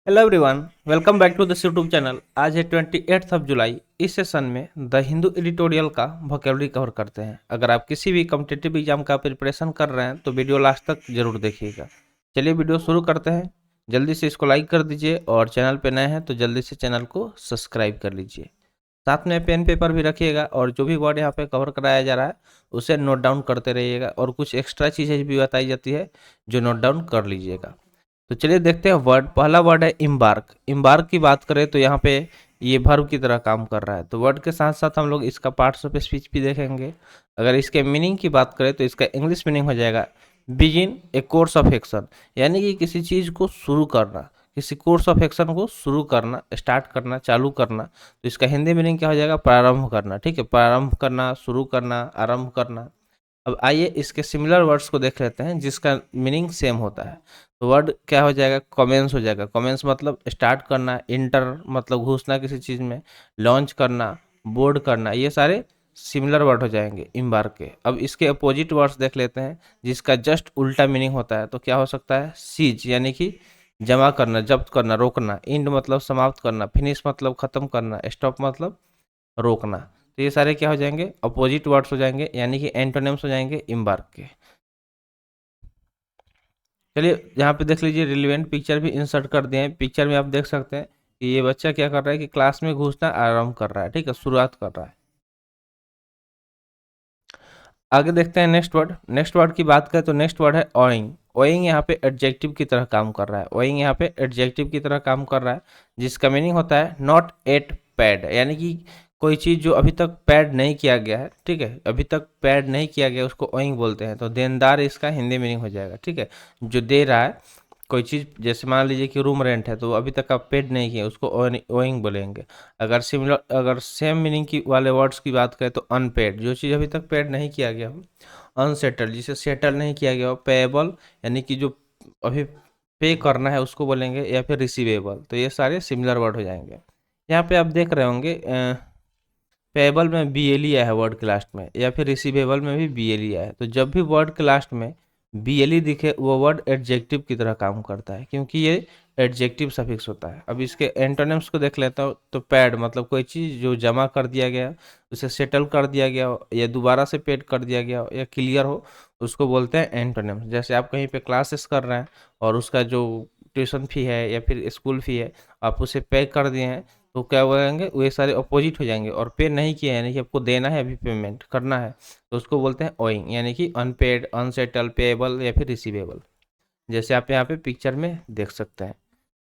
Hello everyone, welcome back to this YouTube channel. आज है 28 जुलाई। इस सेशन में द हिंदू एडिटोरियल का वोकेबलरी कवर करते हैं। अगर आप किसी भी कॉम्पिटिटिव एग्जाम का प्रिपरेशन कर रहे हैं तो वीडियो लास्ट तक जरूर देखिएगा। चलिए वीडियो शुरू करते हैं। जल्दी से इसको लाइक कर दीजिए और चैनल पे नए हैं तो जल्दी से चैनल को सब्सक्राइब कर लीजिए। साथ में पेन पेपर भी रखिएगा और जो भी वर्ड यहाँ पे कवर कराया जा रहा है उसे नोट डाउन करते रहिएगा और कुछ एक्स्ट्रा चीज़ें भी बताई जाती है जो नोट डाउन कर लीजिएगा। तो चलिए देखते हैं वर्ड। पहला वर्ड है इम्बार्क। इम्बार्क की बात करें तो यहाँ पे ये वर्ब की तरह काम कर रहा है। तो वर्ड के साथ साथ हम लोग इसका पार्ट्स ऑफ स्पीच भी देखेंगे। अगर इसके मीनिंग की बात करें तो इसका इंग्लिश मीनिंग हो जाएगा begin A course of action, यानी कि किसी चीज़ को शुरू करना, किसी कोर्स ऑफ एक्शन को शुरू करना, स्टार्ट करना, चालू करना। तो इसका हिंदी मीनिंग क्या हो जाएगा? प्रारंभ करना। ठीक है, प्रारंभ करना, शुरू करना, आरंभ करना। अब आइए इसके सिमिलर वर्ड्स को देख लेते हैं जिसका मीनिंग सेम होता है। तो वर्ड क्या हो जाएगा? कमेंस हो जाएगा। कमेंस मतलब स्टार्ट करना, इंटर मतलब घुसना किसी चीज़ में, लॉन्च करना, बोर्ड करना, ये सारे सिमिलर वर्ड हो जाएंगे इम्बार्क के। अब इसके अपोजिट वर्ड्स देख लेते हैं जिसका जस्ट उल्टा मीनिंग होता है। तो क्या हो सकता है? सीज यानी कि जमा करना, जब्त करना, रोकना। इंड मतलब समाप्त करना, फिनिश मतलब खत्म करना, स्टॉप मतलब रोकना। तो ये सारे क्या हो जाएंगे? अपोजिट वर्ड्स हो जाएंगे, यानी कि एंटोनिम्स हो जाएंगे इम्बार्क के। चलिए यहाँ पे देख लीजिए, रिलेवेंट पिक्चर भी इंसर्ट कर दिए हैं। पिक्चर में आप देख सकते हैं कि ये बच्चा क्या कर रहा है कि क्लास में घुसना आरंभ कर रहा है। ठीक है, शुरुआत कर रहा है। आगे देखते हैं नेक्स्ट वर्ड। नेक्स्ट वर्ड की बात करें तो नेक्स्ट वर्ड है ओइंग। ओइंग यहाँ पे एडजेक्टिव की तरह काम कर रहा है। ओइंग यहाँ पे एडजेक्टिव की तरह काम कर रहा है जिसका मीनिंग होता है नॉट एट पैड, यानी कि कोई चीज़ जो अभी तक पैड नहीं किया गया है। ठीक है, अभी तक पैड नहीं किया गया उसको ओइंग बोलते हैं। तो देनदार इसका हिंदी मीनिंग हो जाएगा। ठीक है, जो दे रहा है कोई चीज़, जैसे मान लीजिए कि रूम रेंट है तो अभी तक आप पेड नहीं किए, उसको ओइंग बोलेंगे। अगर सिमिलर, अगर सेम मीनिंग की वाले वर्ड्स की बात करें तो अनपेड, जो चीज़ अभी तक पेड नहीं किया गया हो। अनसेटल, जिसे सेटल नहीं किया गया हो। पेएबल यानी कि जो अभी पे करना है उसको बोलेंगे, या फिर रिसीवेबल। तो ये सारे सिमिलर वर्ड हो जाएंगे। यहाँ पे आप देख रहे होंगे पेएबल में बी एल ई आया है वर्ड के लास्ट में, या फिर रिसीवेबल में भी बी एल ई आया है। तो जब भी वर्ड के लास्ट में बी एल ई दिखे वो वर्ड एडजेक्टिव की तरह काम करता है, क्योंकि ये एडजेक्टिव सफिक्स होता है। अब इसके एंटोनिम्स को देख लेता हूँ। तो पैड मतलब कोई चीज़ जो जमा कर दिया गया, उसे सेटल कर दिया गया हो, या दोबारा से पेड कर दिया गया हो, या क्लियर हो, उसको बोलते हैं एंटोनिम्स। जैसे आप कहीं पे क्लासेस कर रहे हैं और उसका जो ट्यूशन फी है या फिर स्कूल फी है आप उसे पे कर दिए हैं, तो क्या बोलेंगे? वो ये सारे अपोजिट हो जाएंगे। और पे नहीं किया यानी कि आपको देना है, अभी पेमेंट करना है, तो उसको बोलते हैं ओइंग, यानी कि अनपेड, अनसेटल, पेएबल या फिर रिसीवेबल, जैसे आप यहाँ पे पिक्चर में देख सकते हैं।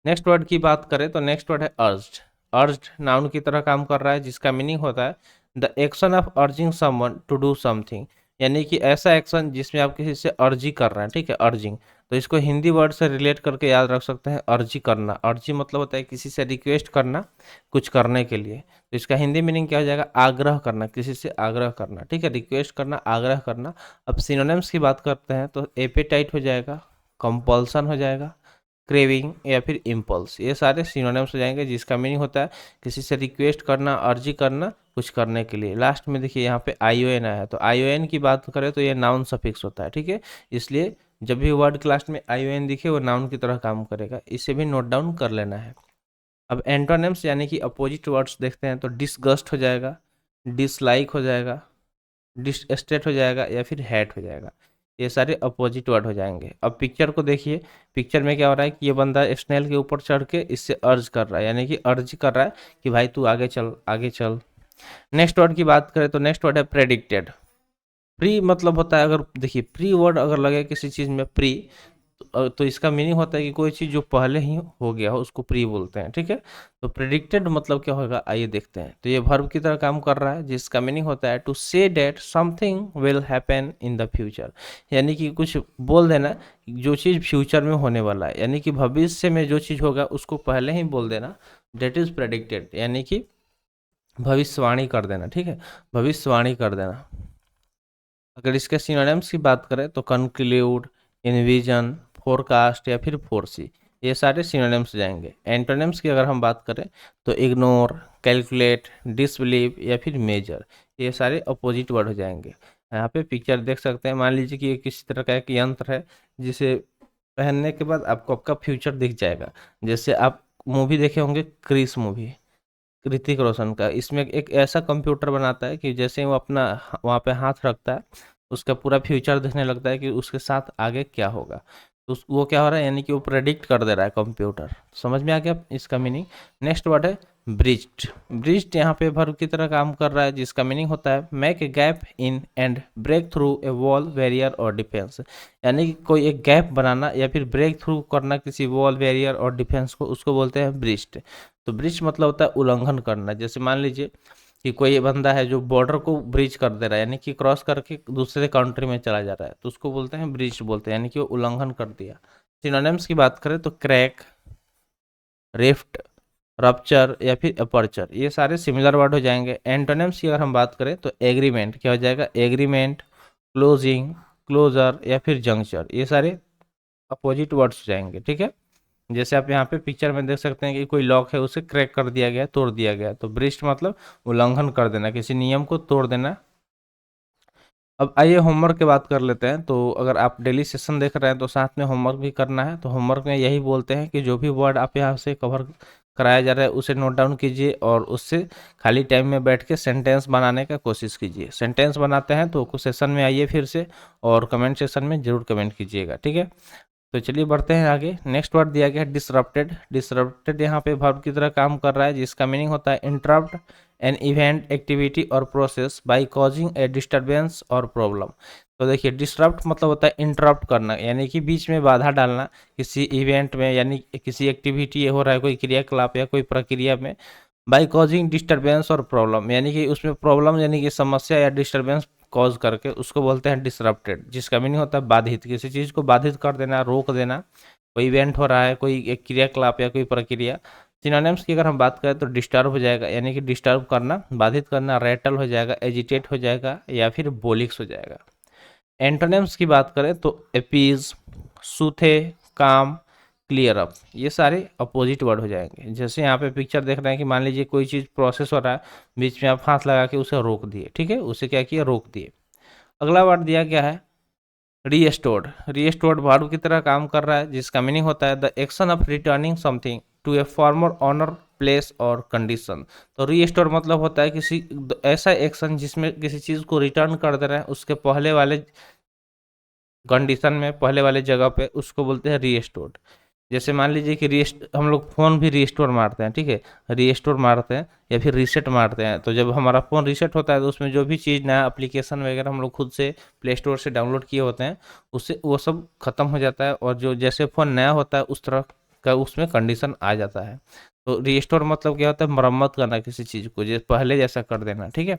नेक्स्ट वर्ड की बात करें तो नेक्स्ट वर्ड है अर्ज्ड। अर्ज्ड नाउन की तरह काम कर रहा है जिसका मीनिंग होता है the action of urging someone to do something, यानी कि ऐसा एक्शन जिसमें आप किसी से अर्जी कर रहे हैं। ठीक है, अर्जिंग। तो इसको हिंदी वर्ड से रिलेट करके याद रख सकते हैं, अर्जी करना। अर्जी मतलब होता है किसी से रिक्वेस्ट करना कुछ करने के लिए। तो इसका हिंदी मीनिंग क्या हो जाएगा? आग्रह करना, किसी से आग्रह करना। ठीक है, रिक्वेस्ट करना, आग्रह करना। अब सिनोनिम्स की बात करते हैं तो एपेटाइट हो जाएगा, कंपल्सन हो जाएगा, क्रेविंग या फिर इम्पल्स। ये सारे सिनोनिम्स हो जाएंगे जिसका मीनिंग होता है किसी से रिक्वेस्ट करना, अर्जी करना कुछ करने के लिए। लास्ट में देखिए यहाँ पे आई ओ एन आया है। तो आई ओ एन की बात करें तो ये नाउन सफिक्स होता है। ठीक है, इसलिए जब भी वर्ड के लास्ट में आई ओ एन दिखे वो नाउन की तरह काम करेगा। इसे भी नोट डाउन कर लेना है। अब एंटोनिम्स यानी कि अपोजिट वर्ड्स देखते हैं तो डिसगस्ट हो जाएगा, डिसलाइक हो जाएगा, डिसस्टेट हो जाएगा, या फिर हैट हो जाएगा। ये सारे अपोजिट वर्ड हो जाएंगे। अब पिक्चर को देखिए। पिक्चर में क्या हो रहा है कि ये बंदा स्नेल के ऊपर चढ़ के इससे अर्ज कर रहा है, यानी कि अर्ज कर रहा है कि भाई तू आगे चल, आगे चल। नेक्स्ट वर्ड की बात करें तो नेक्स्ट वर्ड है प्रेडिक्टेड। प्री मतलब होता है, अगर देखिए प्री वर्ड अगर लगे किसी चीज़ में, प्री, तो इसका मीनिंग होता है कि कोई चीज़ जो पहले ही हो गया हो उसको प्री बोलते हैं। ठीक है, तो प्रेडिक्टेड मतलब क्या होगा आइए देखते हैं। तो ये वर्ब की तरह काम कर रहा है जिसका मीनिंग होता है to say that something will happen in the future, यानी कि कुछ बोल देना जो चीज़ फ्यूचर में होने वाला है, यानी कि भविष्य में जो चीज़ होगा उसको पहले ही बोल देना। डेट इज प्रेडिक्टेड, यानी कि भविष्यवाणी कर देना। ठीक है, भविष्यवाणी कर देना। अगर इसके सिनोनिम्स की बात करें तो कंक्लूड, इन्विजन, फोरकास्ट या फिर फोरसी, ये सारे सिनोनिम्स जाएंगे। एंटोनिम्स की अगर हम बात करें तो इग्नोर, कैलकुलेट, डिसबिलीव या फिर मेजर, ये सारे अपोजिट वर्ड हो जाएंगे। यहाँ पे पिक्चर देख सकते हैं। मान लीजिए कि ये किसी तरह का एक यंत्र है जिसे पहनने के बाद आपको आपका फ्यूचर दिख जाएगा। जैसे आप मूवी देखे होंगे क्रिस मूवी, ऋतिक रोशन का। इसमें एक ऐसा कंप्यूटर बनाता है कि जैसे ही वो अपना वहाँ पे हाथ रखता है, उसका पूरा फ्यूचर देखने लगता है कि उसके साथ आगे क्या होगा। तो वो क्या हो रहा है, यानी कि वो प्रेडिक्ट कर दे रहा है कंप्यूटर। समझ में आ गया इसका मीनिंग। नेक्स्ट वर्ड है ब्रिज्ड। ब्रिज्ड यहाँ पे वर्ब की तरह काम कर रहा है, जिसका मीनिंग होता है make a gap in and break through a wall barrier और डिफेंस। यानी कि कोई एक गैप बनाना या फिर ब्रेक थ्रू करना किसी वॉल बैरियर और डिफेंस को, उसको बोलते हैं ब्रिज्ड। तो ब्रिज मतलब होता है उल्लंघन करना। जैसे मान लीजिए कि कोई बंदा है जो बॉर्डर को ब्रिज कर दे रहा है, यानी कि क्रॉस करके दूसरे कंट्री में चला जा रहा है, तो उसको बोलते हैं ब्रिज बोलते हैं, यानी कि वो उल्लंघन कर दिया। सिनोनिम्स की बात करें तो क्रैक, रिफ्ट, रप्चर या फिर अपर्चर, ये सारे सिमिलर वर्ड हो जाएंगे। एंटोनिम्स की अगर हम बात करें तो एग्रीमेंट क्या हो जाएगा, एग्रीमेंट, क्लोजिंग, क्लोजर या फिर जंक्चर, ये सारे अपोजिट वर्ड्स हो जाएंगे। ठीक है, जैसे आप यहाँ पे पिक्चर में देख सकते हैं कि कोई लॉक है, उसे क्रैक कर दिया गया, तोड़ दिया गया, तो ब्रिस्ट मतलब उल्लंघन कर देना, किसी नियम को तोड़ देना। अब आइए होमवर्क की बात कर लेते हैं। तो अगर आप डेली सेशन देख रहे हैं तो साथ में होमवर्क भी करना है। तो होमवर्क में यही बोलते हैं कि जो भी वर्ड आप यहाँ से कवर कराया जा रहा है उसे नोट डाउन कीजिए और उससे खाली टाइम में बैठ के सेंटेंस बनाने का कोशिश कीजिए। सेंटेंस बनाते हैं तो कुछ सेशन में आइए फिर से, और कमेंट सेशन में जरूर कमेंट कीजिएगा। ठीक है, तो चलिए बढ़ते हैं आगे। नेक्स्ट वर्ड दिया गया है डिसरप्टेड। डिसरप्टेड यहाँ पे वर्ब की तरह काम कर रहा है, जिसका मीनिंग होता है इंटरप्ट एन इवेंट, एक्टिविटी और process by causing A disturbance और प्रॉब्लम। तो देखिए डिसरप्ट मतलब होता है इंटरप्ट करना, यानी कि बीच में बाधा डालना किसी इवेंट में, यानी किसी एक्टिविटी हो रहा है, कोई क्रियाकलाप या कोई प्रक्रिया में, बाय कॉजिंग डिस्टर्बेंस और प्रॉब्लम, यानी कि उसमें प्रॉब्लम यानी कि समस्या या डिस्टर्बेंस कॉज करके, उसको बोलते हैं डिसरप्टेड, जिसका मीनिंग होता है बाधित, किसी चीज़ को बाधित कर देना, रोक देना। कोई इवेंट हो रहा है, कोई एक क्रियाकलाप या कोई प्रक्रिया। सिनोनिम्स की अगर हम बात करें तो डिस्टर्ब हो जाएगा, यानी कि डिस्टर्ब करना, बाधित करना, रेटल हो जाएगा, एजिटेट हो जाएगा या फिर बोलिक्स हो जाएगा। एंटोनिम्स की बात करें तो अपीज, सूथे, काम, क्लियर अप, ये सारे अपोजिट वर्ड हो जाएंगे। जैसे यहाँ पे पिक्चर देख रहे हैं कि मान लीजिए कोई चीज़ प्रोसेस हो रहा है, बीच में आप हाथ लगा के उसे रोक दिए। ठीक है, उसे क्या किया, रोक दिए। अगला वर्ड दिया गया है रीस्टोर्ड। रीस्टोर्ड वर्ब की तरह काम कर रहा है, जिसका मीनिंग होता है the action of returning something to a former owner, place और कंडीशन। तो रीस्टोर मतलब होता है किसी ऐसा एक्शन जिसमें किसी चीज़ को रिटर्न कर दे रहे हैं उसके पहले वाले कंडीशन में, पहले वाले जगह पे, उसको बोलते हैं रीस्टोर्ड। जैसे मान लीजिए कि हम लोग फ़ोन भी रीस्टोर मारते हैं। ठीक है, रीस्टोर मारते हैं या फिर रीसेट मारते हैं। तो जब हमारा फ़ोन रीसेट होता है तो उसमें जो भी चीज़ नया एप्लीकेशन वगैरह हम लोग खुद से प्ले स्टोर से डाउनलोड किए होते हैं, उससे वो सब खत्म हो जाता है, और जो जैसे फ़ोन नया होता है उस तरह का उसमें कंडीशन आ जाता है। तो रीस्टोर मतलब क्या होता है, मरम्मत करना किसी चीज़ को, जैसे पहले जैसा कर देना। ठीक है,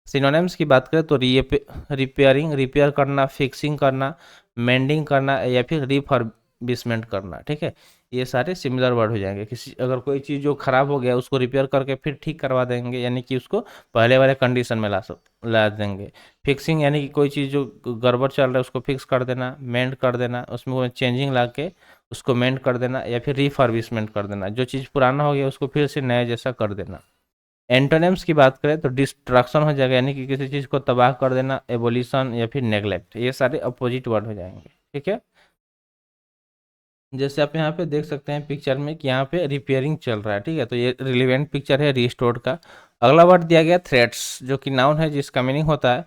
सिनोनिम्स की बात करें तो रिपेयरिंग, रिपेयर करना, फिक्सिंग करना, मेंडिंग करना या फिर रिफर्बिशमेंट करना। ठीक है, ये सारे सिमिलर वर्ड हो जाएंगे। किसी अगर कोई चीज़ जो खराब हो गया उसको रिपेयर करके फिर ठीक करवा देंगे, यानी कि उसको पहले वाले कंडीशन में ला देंगे। फिक्सिंग यानी कि कोई चीज़ जो गड़बड़ चल रहा है उसको फिक्स कर देना, मेंड कर देना, उसमें वो चेंजिंग ला के उसको मेंड कर देना या फिर रिफर्बिशमेंट कर देना, जो चीज़ पुराना हो गया उसको फिर से नया जैसा कर देना। एंटोनिम्स की बात करें तो डिस्ट्रक्शन हो जाएगा, यानी कि किसी चीज़ को तबाह कर देना, एबोलिशन या फिर नेग्लेक्ट, ये सारे अपोजिट वर्ड हो जाएंगे। ठीक है, जैसे आप यहाँ पे देख सकते हैं पिक्चर में कि यहाँ पे रिपेयरिंग चल रहा है। ठीक है, तो ये रिलेवेंट पिक्चर है रिस्टोर्ड का। अगला वर्ड दिया गया थ्रेट्स, जो कि नाउन है, जिसका मीनिंग होता है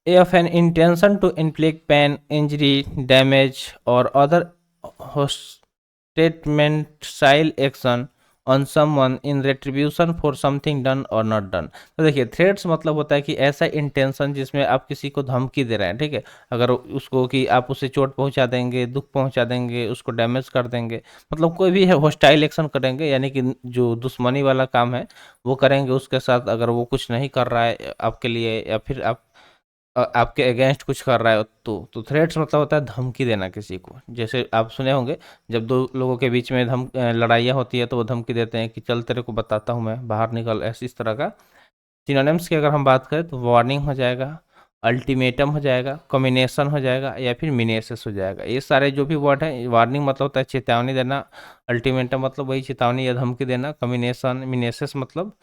a of an intention to inflict pain, injury, damage और अदर स्टेटमेंटसाइल action on someone in retribution for something done और नॉट डन। तो देखिए थ्रेट्स मतलब होता है कि ऐसा इंटेंशन जिसमें आप किसी को धमकी दे रहे हैं। ठीक है, अगर उसको कि आप उसे चोट पहुंचा देंगे, दुख पहुंचा देंगे, उसको डैमेज कर देंगे, मतलब कोई भी हॉस्टाइल एक्शन करेंगे, यानी कि जो दुश्मनी वाला काम है वो करेंगे उसके साथ, अगर वो कुछ नहीं कर रहा है आपके लिए या फिर आपके अगेंस्ट कुछ कर रहा है, तो थ्रेट्स मतलब होता है धमकी देना किसी को। जैसे आप सुने होंगे जब दो लोगों के बीच में लड़ाइयाँ होती है तो वो धमकी देते हैं कि चल तेरे को बताता हूँ मैं, बाहर निकल, ऐसी इस तरह का। सिनोनिम्स की अगर हम बात करें तो वार्निंग हो जाएगा, अल्टीमेटम हो जाएगा, कॉम्बिनेशन हो जाएगा या फिर मिनेसिस हो जाएगा। ये सारे जो भी वर्ड है, वार्निंग मतलब होता है चेतावनी देना, अल्टीमेटम मतलब वही चेतावनी या धमकी देना, कॉम्बिनेशन, मिनेसिस मतलब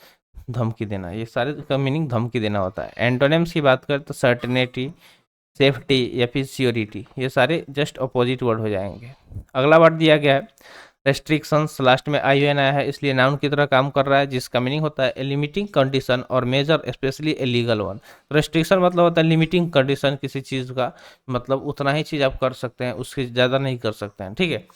धमकी देना, ये सारे का मीनिंग धमकी देना होता है। एंटोनिम्स की बात करें तो सर्टेनिटी, सेफ्टी या फिर सियोरिटी, ये सारे जस्ट अपोजिट वर्ड हो जाएंगे। अगला वर्ड दिया गया है रेस्ट्रिक्शंस लास्ट में आई एन आया है इसलिए नाउन की तरह काम कर रहा है, जिसका मीनिंग होता है ए लिमिटिंग कंडीशन और measure specially a legal one. Restriction मतलब होता है लिमिटिंग कंडीशन किसी चीज़ का, मतलब उतना ही चीज़ आप कर सकते हैं, उससे ज़्यादा नहीं कर सकते हैं, ठीक है।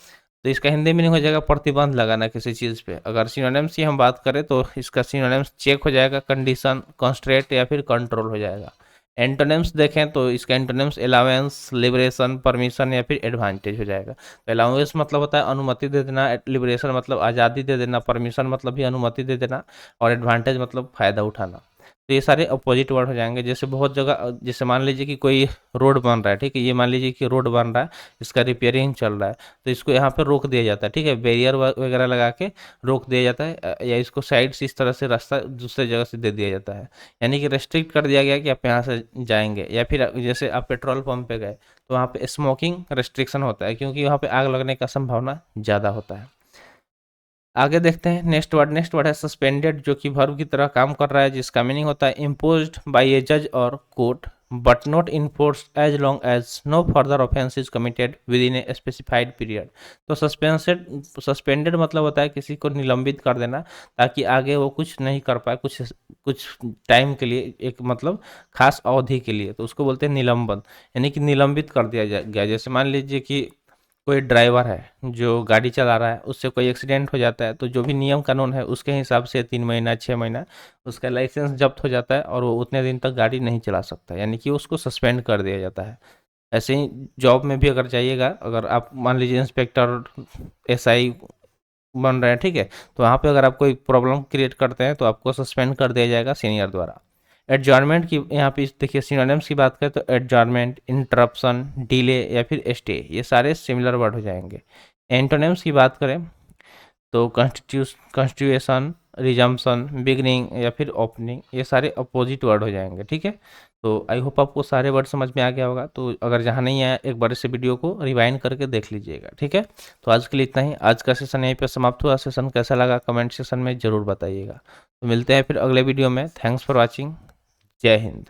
तो इसका हिंदी मीनिंग हो जाएगा प्रतिबंध लगाना किसी चीज़ पे। अगर सिनोनिम्स की हम बात करें तो इसका सिनोनिम्स चेक हो जाएगा, कंडीशन, कंस्ट्रेंट या फिर कंट्रोल हो जाएगा। एंटोनिम्स देखें तो इसका एंटोनिम्स अलाउंस, लिबरेशन, परमिशन या फिर एडवांटेज हो जाएगा। तो अलाउंस मतलब होता है अनुमति दे देना, लिबरेशन मतलब आज़ादी दे देना, परमिशन मतलब भी अनुमति दे देना, और एडवांटेज मतलब फ़ायदा उठाना। तो ये सारे अपोजिट वर्ड हो जाएंगे। जैसे बहुत जगह, जैसे मान लीजिए कि कोई रोड बन रहा है, ठीक है, ये मान लीजिए कि रोड बन रहा है, इसका रिपेयरिंग चल रहा है, तो इसको यहाँ पे रोक दिया जाता है, ठीक है, बैरियर वगैरह लगा के रोक दिया जाता है, या इसको साइड से इस तरह से रास्ता दूसरे जगह से दे दिया जाता है, यानी कि रेस्ट्रिक्ट कर दिया गया कि आप यहाँ से जाएंगे। या फिर जैसे आप पेट्रोल पंप पे गए तो वहाँ पे स्मोकिंग रेस्ट्रिक्शन होता है, क्योंकि वहाँ पे आग लगने का संभावना ज़्यादा होता है। आगे देखते हैं नेक्स्ट वर्ड। नेक्स्ट वर्ड है सस्पेंडेड, जो कि वर्ब की तरह काम कर रहा है, जिसका मीनिंग होता है इम्पोज्ड बाय ए जज और court but not enforced as long as no further offence is committed within a specified period. तो सस्पेंडेड मतलब होता है किसी को निलंबित कर देना, ताकि आगे वो कुछ नहीं कर पाए, कुछ कुछ टाइम के लिए, एक मतलब खास अवधि के लिए, तो उसको बोलते हैं निलंबन, यानी कि निलंबित कर दिया गया। जैसे मान लीजिए कि कोई ड्राइवर है जो गाड़ी चला रहा है, उससे कोई एक्सीडेंट हो जाता है, तो जो भी नियम कानून है उसके हिसाब से 3 महीना 6 महीना उसका लाइसेंस जब्त हो जाता है, और वो उतने दिन तक गाड़ी नहीं चला सकता, यानी कि उसको सस्पेंड कर दिया जाता है। ऐसे ही जॉब में भी अगर जाइएगा, अगर आप मान लीजिए इंस्पेक्टर, एसआई बन रहे हैं, ठीक है, तो वहाँ पे अगर आप कोई प्रॉब्लम क्रिएट करते हैं तो आपको सस्पेंड कर दिया जाएगा सीनियर द्वारा। एडजॉर्नमेंट की यहाँ पे देखिए सिनोनिम्स की बात करें तो एडजॉर्नमेंट, इंटरप्शन, डिले या फिर स्टे, ये सारे सिमिलर वर्ड हो जाएंगे। एंटोनिम्स की बात करें तो कॉन्स्टिट्यूशन, रिजम्पशन, बिगनिंग या फिर ओपनिंग, ये सारे अपोजिट वर्ड हो जाएंगे, ठीक है। तो आई होप आपको सारे वर्ड समझ में आ गया होगा। तो अगर जहाँ नहीं आया एक बार इस वीडियो को रिवाइंड करके देख लीजिएगा, ठीक है। तो आज के लिए इतना ही, आज का सेशन यहीं पे समाप्त हुआ। सेशन कैसा लगा कमेंट सेशन में ज़रूर बताइएगा। तो मिलते हैं फिर अगले वीडियो में। Thanks for watching. जय हिंद।